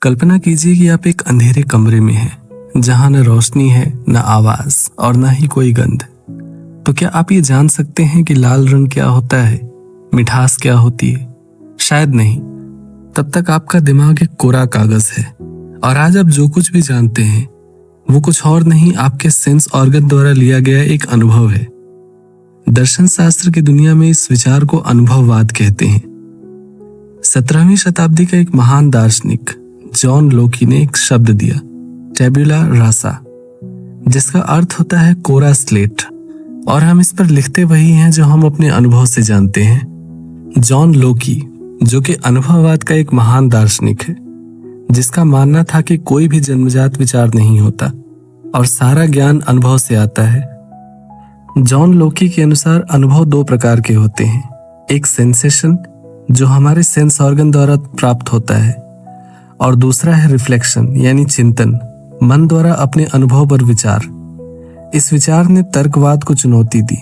कल्पना कीजिए कि आप एक अंधेरे कमरे में हैं, जहां न रोशनी है, न आवाज और न ही कोई गंध। तो क्या आप ये जान सकते हैं कि लाल रंग क्या होता है, मिठास क्या होती है? शायद नहीं। तब तक आपका दिमाग एक कोरा कागज है और आज आप जो कुछ भी जानते हैं वो कुछ और नहीं, आपके सेंस ऑर्गन द्वारा लिया गया एक अनुभव है। दर्शन शास्त्र की दुनिया में इस विचार को अनुभववाद कहते हैं। 17वीं शताब्दी का एक महान दार्शनिक जॉन लोकी ने एक शब्द दिया, टेबुला रासा, जिसका अर्थ होता है कोरा स्लेट, और हम इस पर लिखते वही हैं जो हम अपने अनुभव से जानते हैं। जॉन लोकी, जो कि अनुभववाद का एक महान दार्शनिक है, जिसका मानना था कि कोई भी जन्मजात विचार नहीं होता और सारा ज्ञान अनुभव से आता है। जॉन लोकी के अनुसार अनुभव दो प्रकार के होते हैं, एक सेंसेशन जो हमारे सेंस ऑर्गन द्वारा प्राप्त होता है, और दूसरा है रिफ्लेक्शन यानी चिंतन, मन द्वारा अपने अनुभव पर विचार। इस विचार ने तर्कवाद को चुनौती दी।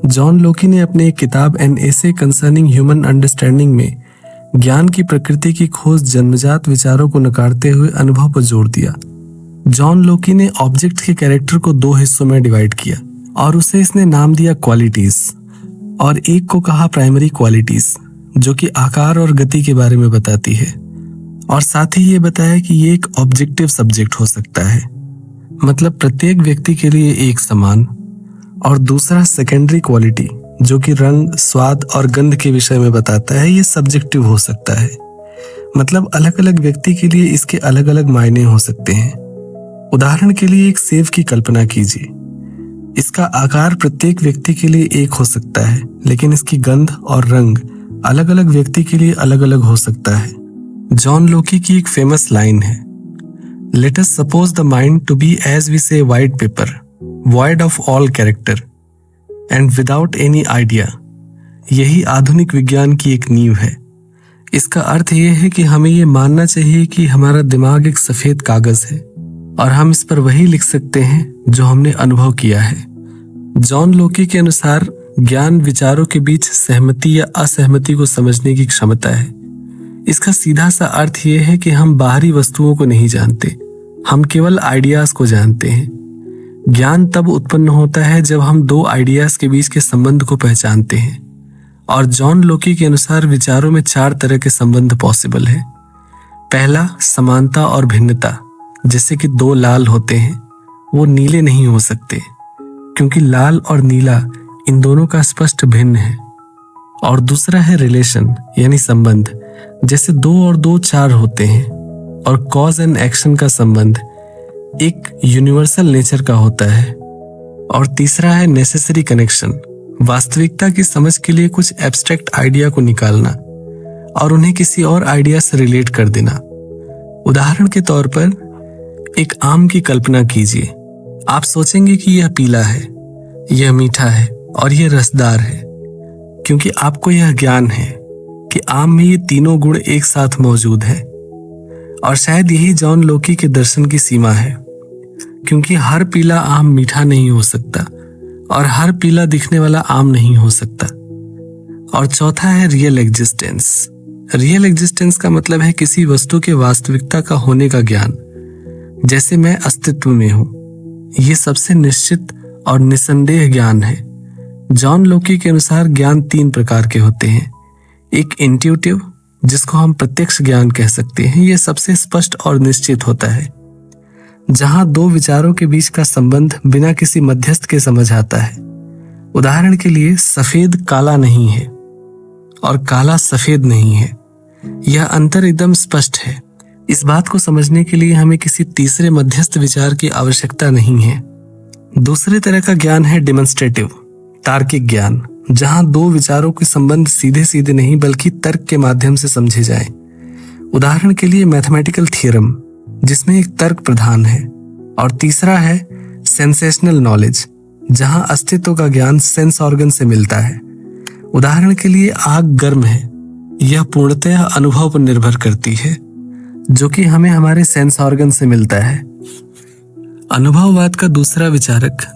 जॉन लोकी ने अपनी एक किताब an essay concerning human understanding में ज्ञान की प्रकृति की खोज जन्मजात विचारों को नकारते हुए अनुभव पर जोर दिया। जॉन लोकी ने ऑब्जेक्ट के कैरेक्टर को दो हिस्सों में डिवाइड किया और उसे इसने नाम दिया क्वालिटीज, और एक को कहा प्राइमरी क्वालिटीज, जो कि आकार और गति के बारे में बताती है, और साथ ही ये बताया कि ये एक ऑब्जेक्टिव सब्जेक्ट हो सकता है, मतलब प्रत्येक व्यक्ति के लिए एक समान। और दूसरा सेकेंडरी क्वालिटी, जो कि रंग, स्वाद और गंध के विषय में बताता है, ये सब्जेक्टिव हो सकता है, मतलब अलग अलग व्यक्ति के लिए इसके अलग अलग मायने हो सकते हैं। उदाहरण के लिए एक सेब की कल्पना कीजिए। इसका आकार प्रत्येक व्यक्ति के लिए एक हो सकता है, लेकिन इसकी गंध और रंग अलग अलग व्यक्ति के लिए अलग अलग हो सकता है। जॉन लोकी की एक फेमस लाइन है, let us suppose the mind to be as we say white paper, void of all character and without any idea। यही आधुनिक विज्ञान की एक नींव है। इसका अर्थ यह है कि हमें ये मानना चाहिए कि हमारा दिमाग एक सफेद कागज है और हम इस पर वही लिख सकते हैं जो हमने अनुभव किया है। जॉन लोकी के अनुसार ज्ञान विचारों के बीच सहमति या असहमति को समझने की क्षमता है। इसका सीधा सा अर्थ यह है कि हम बाहरी वस्तुओं को नहीं जानते, हम केवल आइडियाज को जानते हैं। ज्ञान तब उत्पन्न होता है जब हम दो आइडियाज के बीच के संबंध को पहचानते हैं, और जॉन लोकी के अनुसार विचारों में 4 तरह के संबंध पॉसिबल है। पहला, समानता और भिन्नता, जैसे कि 2 लाल होते हैं, वो नीले नहीं हो सकते क्योंकि लाल और नीला इन दोनों का स्पष्ट भिन्न है। और दूसरा है रिलेशन यानी संबंध, जैसे 2 और 2 4 होते हैं। और कॉज एंड एक्शन का संबंध एक यूनिवर्सल नेचर का होता है। और तीसरा है नेसेसरी कनेक्शन, वास्तविकता की समझ के लिए कुछ एब्स्ट्रैक्ट आइडिया को निकालना और उन्हें किसी और आइडिया से रिलेट कर देना। उदाहरण के तौर पर एक आम की कल्पना कीजिए। आप सोचेंगे कि यह पीला है, यह मीठा है और यह रसदार है, क्योंकि आपको यह ज्ञान है कि आम में ये तीनों गुण एक साथ मौजूद है। और शायद यही जॉन लोकी के दर्शन की सीमा है, क्योंकि हर पीला आम मीठा नहीं हो सकता और हर पीला दिखने वाला आम नहीं हो सकता। और चौथा है रियल एग्जिस्टेंस। रियल एग्जिस्टेंस का मतलब है किसी वस्तु के वास्तविकता का होने का ज्ञान, जैसे मैं अस्तित्व में हूं। ये सबसे निश्चित और निसंदेह ज्ञान है। जॉन लोकी के अनुसार ज्ञान 3 प्रकार के होते हैं। एक इंट्यूटिव, जिसको हम प्रत्यक्ष ज्ञान कह सकते हैं, यह सबसे स्पष्ट और निश्चित होता है, जहां 2 विचारों के बीच का संबंध बिना किसी मध्यस्थ के समझ आता है। उदाहरण के लिए सफेद काला नहीं है और काला सफेद नहीं है, यह अंतर एकदम स्पष्ट है। इस बात को समझने के लिए हमें किसी तीसरे मध्यस्थ विचार की आवश्यकता नहीं है। दूसरे तरह का ज्ञान है डिमॉन्स्ट्रेटिव, तार्किक ज्ञान, जहां 2 विचारों के संबंध सीधे सीधे नहीं बल्कि तर्क के माध्यम से समझे जाएं। उदाहरण के लिए मैथमेटिकल थ्योरम, जिसमें एक तर्क प्रधान है। और तीसरा है सेंसेशनल नॉलेज, जहां अस्तित्व का ज्ञान सेंस ऑर्गन से मिलता है। उदाहरण के लिए आग गर्म है, यह पूर्णतः अनुभव पर निर्भर करती है, जो कि हमें हमारे सेंस ऑर्गन से मिलता है। अनुभववाद का दूसरा विचारक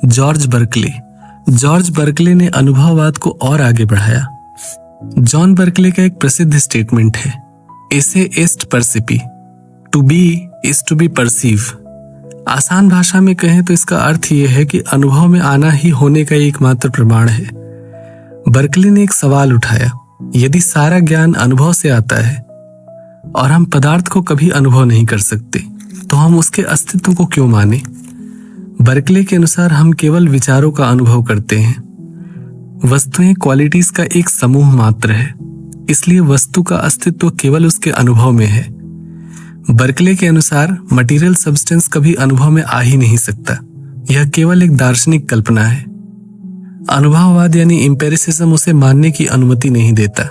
जॉर्ज बर्कले ने अनुभववाद को और आगे बढ़ाया। जॉन बर्कले का एक प्रसिद्ध स्टेटमेंट है, एसे एस्ट परसिपी, to be is to be perceive. आसान भाषा में कहें तो इसका अर्थ यह है कि अनुभव में आना ही होने का एकमात्र प्रमाण है। बर्कले ने एक सवाल उठाया, यदि सारा ज्ञान अनुभव से आता है और हम पदार्थ को कभी अनुभव नहीं कर सकते, तो हम उसके अस्तित्व को क्यों माने? बर्कले के अनुसार हम केवल विचारों का अनुभव करते हैं। वस्तुएं क्वालिटीज का एक समूह मात्र है, इसलिए वस्तु का अस्तित्व केवल उसके अनुभव में है। बर्कले के अनुसार मटेरियल सब्सटेंस कभी अनुभव में आ ही नहीं सकता, यह केवल एक दार्शनिक कल्पना है। अनुभववाद यानी एम्पिरिसिज्म उसे मानने की अनुमति नहीं देता।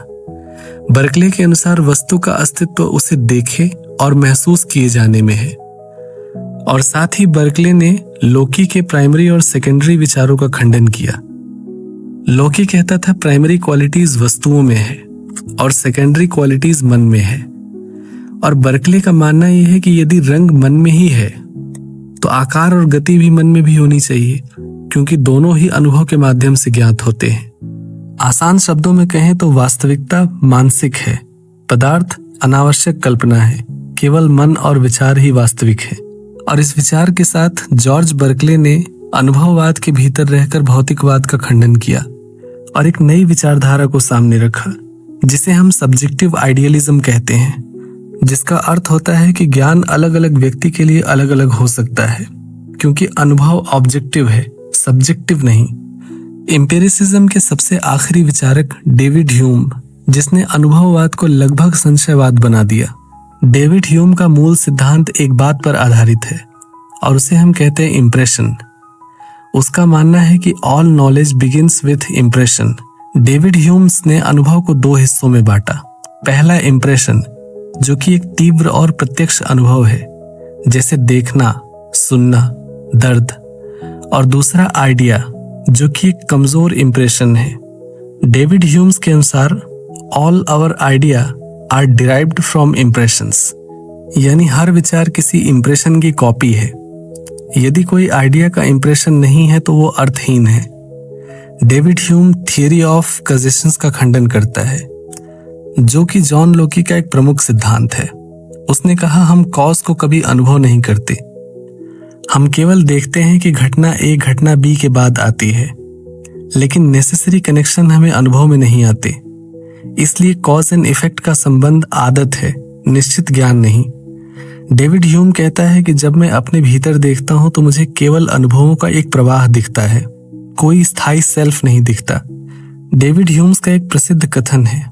बर्कले के अनुसार वस्तु का अस्तित्व उसे देखे और महसूस किए जाने में है। और साथ ही बर्कले ने लोकी के प्राइमरी और सेकेंडरी विचारों का खंडन किया। लोकी कहता था प्राइमरी क्वालिटीज वस्तुओं में है और सेकेंडरी क्वालिटीज मन में है। और बर्कले का मानना यह है कि यदि रंग मन में ही है तो आकार और गति भी मन में भी होनी चाहिए, क्योंकि दोनों ही अनुभव के माध्यम से ज्ञात होते हैं। आसान शब्दों में कहें तो वास्तविकता मानसिक है, पदार्थ अनावश्यक कल्पना है, केवल मन और विचार ही वास्तविक है। और इस विचार के साथ जॉर्ज बर्कले ने अनुभववाद के भीतर रहकर भौतिकवाद का खंडन किया और एक नई विचारधारा को सामने रखा, जिसे हम सब्जेक्टिव आइडियलिज्म कहते हैं, जिसका अर्थ होता है कि ज्ञान अलग अलग व्यक्ति के लिए अलग अलग हो सकता है, क्योंकि अनुभव ऑब्जेक्टिव है, सब्जेक्टिव नहीं। एम्पिरिसिज्म के सबसे आखिरी विचारक डेविड ह्यूम, जिसने अनुभववाद को लगभग संशयवाद बना दिया। डेविड ह्यूम का मूल सिद्धांत एक बात पर आधारित है और उसे हम कहते हैं इम्प्रेशन। उसका मानना है कि all knowledge begins with impression. David Hume's ने अनुभव को दो हिस्सों में बांटा। पहला इम्प्रेशन, जो कि एक तीव्र और प्रत्यक्ष अनुभव है, जैसे देखना, सुनना, दर्द। और दूसरा आइडिया, जो कि एक कमजोर इम्प्रेशन है। डेविड ह्यूम्स के अनुसार all our idea are derived from impressions, यानी हर विचार किसी इम्प्रेशन की कॉपी है। यदि कोई आइडिया का इम्प्रेशन नहीं है तो वो अर्थहीन है। डेविड ह्यूम थियरी ऑफ कॉजेशंस का खंडन करता है, जो कि जॉन लोकी का एक प्रमुख सिद्धांत है। उसने कहा, हम कॉज को कभी अनुभव नहीं करते, हम केवल देखते हैं कि घटना ए घटना बी के बाद आती है, लेकिन नेसेसरी कनेक्शन हमें अनुभव में नहीं आते। इसलिए कॉज एंड इफेक्ट का संबंध आदत है, निश्चित ज्ञान नहीं। डेविड ह्यूम कहता है कि जब मैं अपने भीतर देखता हूं तो मुझे केवल अनुभवों का एक प्रवाह दिखता है, कोई स्थायी सेल्फ नहीं दिखता। डेविड ह्यूम्स का एक प्रसिद्ध कथन है,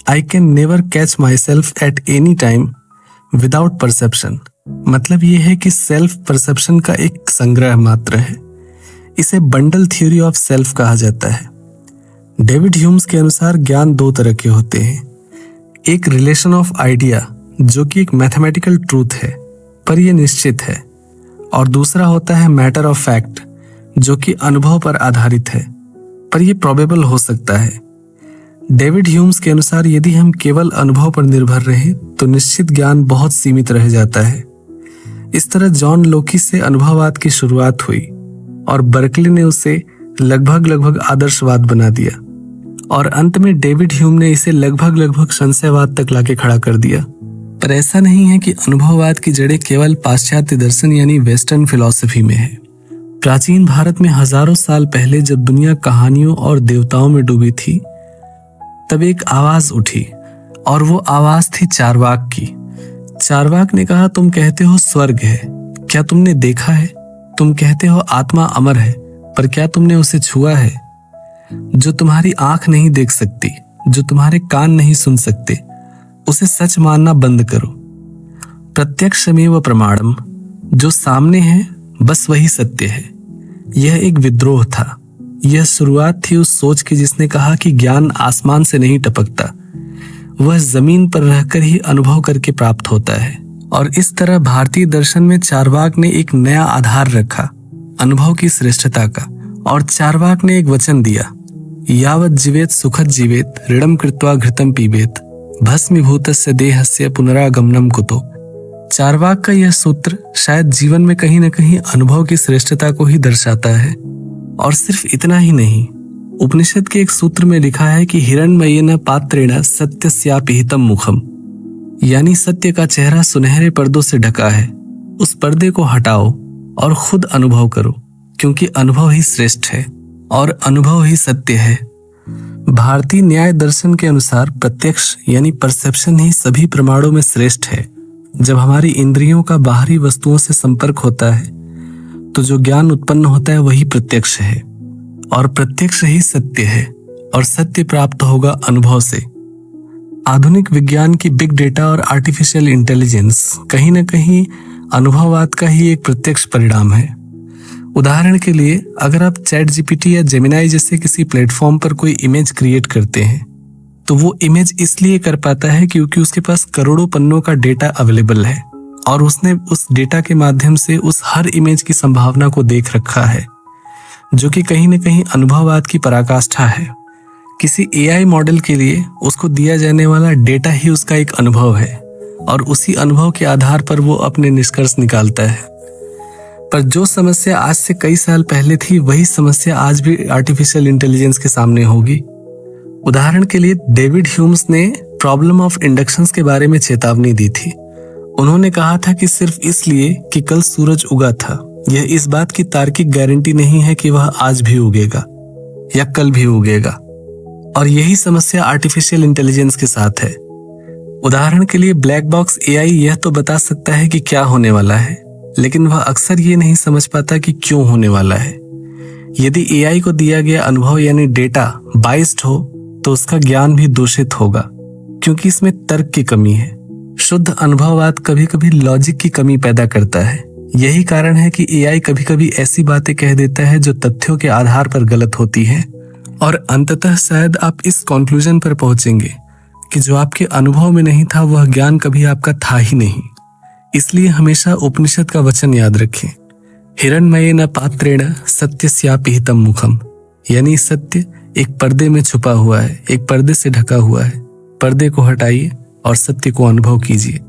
I can never catch my self at any time without perception. मतलब यह है कि सेल्फ परसेप्शन का एक संग्रह मात्र है। इसे बंडल थ्योरी ऑफ सेल्फ कहा जाता है। डेविड ह्यूम्स के अनुसार ज्ञान दो तरह के होते हैं, एक रिलेशन ऑफ आइडिया, जो कि एक मैथमेटिकल ट्रूथ है पर यह निश्चित है, और दूसरा होता है मैटर ऑफ फैक्ट, जो कि अनुभव पर आधारित है पर यह प्रोबेबल हो सकता है। डेविड ह्यूम्स के अनुसार यदि हम केवल अनुभव पर निर्भर रहें तो निश्चित ज्ञान बहुत सीमित रह जाता है। इस तरह जॉन लोकी से अनुभववाद की शुरुआत हुई और बर्कले ने उसे लगभग आदर्शवाद बना दिया, और अंत में डेविड ह्यूम ने इसे लगभग संशयवाद तक लाके खड़ा कर दिया। पर ऐसा नहीं है कि अनुभववाद की जड़ें केवल पाश्चात्य दर्शन यानी वेस्टर्न फिलॉसफी में है। प्राचीन भारत में हजारों साल पहले जब दुनिया कहानियों और देवताओं में डूबी थी, तब एक आवाज उठी, और वो आवाज थी चारवाक की। चारवाक ने कहा, तुम कहते हो स्वर्ग है, क्या तुमने देखा है? तुम कहते हो आत्मा अमर है, पर क्या तुमने उसे छुआ है? जो तुम्हारी आंख नहीं देख सकती, जो तुम्हारे कान नहीं सुन सकते, उसे सच मानना बंद करो। प्रत्यक्षमेव प्रमाणम, जो सामने है बस वही सत्य है। यह एक विद्रोह था। यह शुरुआत थी उस सोच की जिसने कहा कि ज्ञान आसमान से नहीं टपकता, वह जमीन पर रहकर ही अनुभव करके प्राप्त होता है। और इस तरह भारतीय दर्शन में चारवाक ने एक नया आधार रखा, अनुभव की श्रेष्ठता का। और चारवाक ने एक वचन दिया, यावत जीवेत सुखद जीवेत ऋणम कृत्वा घृतम पीबेत भस्मीभूतस्य देहस्य पुनरागमनम कुतो। चारवाक का यह सूत्र शायद जीवन में कहीं न कहीं अनुभव की श्रेष्ठता को ही दर्शाता है। और सिर्फ इतना ही नहीं, उपनिषद के एक सूत्र में लिखा है कि हिरण्मयेन पात्रेण सत्यस्यापिहितम मुखम, यानी सत्य का चेहरा सुनहरे पर्दों से ढका है। उस पर्दे को हटाओ और खुद अनुभव करो, क्योंकि अनुभव ही श्रेष्ठ है और अनुभव ही सत्य है। भारतीय न्याय दर्शन के अनुसार प्रत्यक्ष यानी परसेप्शन ही सभी प्रमाणों में श्रेष्ठ है। जब हमारी इंद्रियों का बाहरी वस्तुओं से संपर्क होता है तो जो ज्ञान उत्पन्न होता है वही प्रत्यक्ष है, और प्रत्यक्ष ही सत्य है, और सत्य प्राप्त होगा अनुभव से। आधुनिक विज्ञान की बिग डेटा और आर्टिफिशियल इंटेलिजेंस कहीं न कहीं अनुभववाद का ही एक प्रत्यक्ष परिणाम है। उदाहरण के लिए, अगर आप चैट जीपीटी या जेमिनाई जैसे किसी प्लेटफॉर्म पर कोई इमेज क्रिएट करते हैं तो वो इमेज इसलिए कर पाता है क्योंकि उसके पास करोड़ों पन्नों का डेटा अवेलेबल है और उसने उस डेटा के माध्यम से उस हर इमेज की संभावना को देख रखा है, जो कि कहीं न कहीं अनुभववाद की पराकाष्ठा है। किसी एआई मॉडल के लिए उसको दिया जाने वाला डेटा ही उसका एक अनुभव है और उसी अनुभव के आधार पर वो अपने निष्कर्ष निकालता है। पर जो समस्या आज से कई साल पहले थी वही समस्या आज भी आर्टिफिशियल इंटेलिजेंस के सामने होगी। उदाहरण के लिए, डेविड ह्यूम्स ने प्रॉब्लम ऑफ इंडक्शंस के बारे में चेतावनी दी थी। उन्होंने कहा था कि सिर्फ इसलिए कि कल सूरज उगा था, यह इस बात की तार्किक गारंटी नहीं है कि वह आज भी उगेगा या कल भी उगेगा। और यही समस्या आर्टिफिशियल इंटेलिजेंस के साथ है। उदाहरण के लिए, ब्लैक बॉक्स एआई यह तो बता सकता है कि क्या होने वाला है, लेकिन वह अक्सर ये नहीं समझ पाता कि क्यों होने वाला है। यदि एआई को दिया गया अनुभव यानी डेटा बाइस्ड हो तो उसका ज्ञान भी दूषित होगा, क्योंकि इसमें तर्क की कमी है। शुद्ध अनुभववाद कभी कभी लॉजिक की कमी पैदा करता है। यही कारण है कि एआई कभी कभी ऐसी बातें कह देता है जो तथ्यों के आधार पर गलत होती है, और अंततः शायद आप इस कंक्लूजन पर पहुंचेंगे कि जो आपके अनुभव में नहीं था वह ज्ञान कभी आपका था ही नहीं। इसलिए हमेशा उपनिषद का वचन याद रखें, हिरण्मयेन पात्रेण सत्यस्यापि हितं मुखम, यानी सत्य एक पर्दे में छुपा हुआ है, एक पर्दे से ढका हुआ है। पर्दे को हटाइए और सत्य को अनुभव कीजिए।